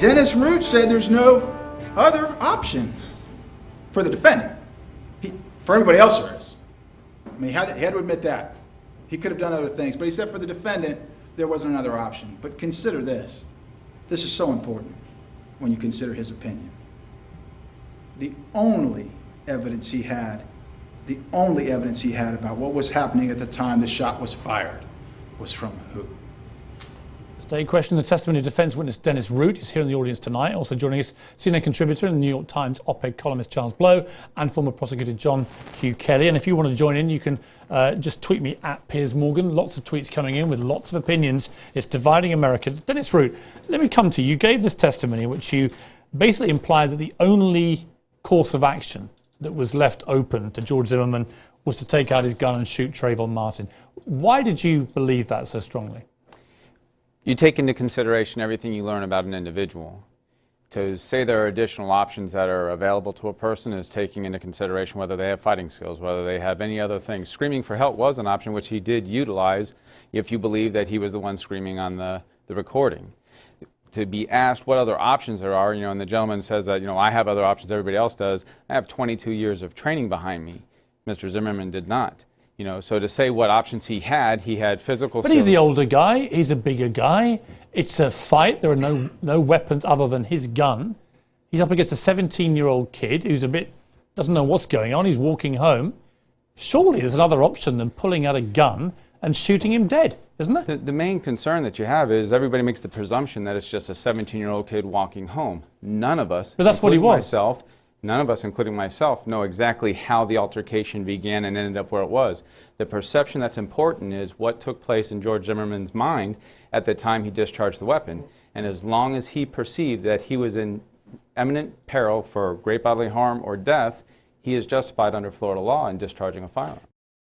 Dennis Root said there's no other option for the defendant. For everybody else there is. I mean, he had to admit that. He could have done other things, but he said for the defendant, there wasn't another option. But consider this. This is so important when you consider his opinion. The only evidence he had about what was happening at the time the shot was fired was from who? State question. The testimony of defence witness Dennis Root is here in the audience tonight. Also joining us, CNN contributor and the New York Times op-ed columnist Charles Blow and former prosecutor John Q. Kelly. And if you want to join in, you can just tweet me at Piers Morgan. Lots of tweets coming in with lots of opinions. It's dividing America. Dennis Root, let me come to you. You gave this testimony in which you basically implied that the only course of action that was left open to George Zimmerman was to take out his gun and shoot Trayvon Martin. Why did you believe that so strongly? You take into consideration everything you learn about an individual. To say there are additional options that are available to a person is taking into consideration whether they have fighting skills, whether they have any other things. Screaming for help was an option which he did utilize if you believe that he was the one screaming on the recording. To be asked what other options there are, and the gentleman says that, I have other options, everybody else does. I have 22 years of training behind me. Mr. Zimmerman did not. So to say what options he had physical skills. But he's the older guy, he's a bigger guy. It's a fight, there are no weapons other than his gun. He's up against a 17-year-old kid who's doesn't know what's going on, he's walking home. Surely there's another option than pulling out a gun and shooting him dead, isn't there? The main concern that you have is everybody makes the presumption that it's just a 17-year-old kid walking home. None of us, but that's what he was. None of us, including myself, know exactly how the altercation began and ended up where it was. The perception that's important is what took place in George Zimmerman's mind at the time he discharged the weapon. And as long as he perceived that he was in imminent peril for great bodily harm or death, he is justified under Florida law in discharging a firearm.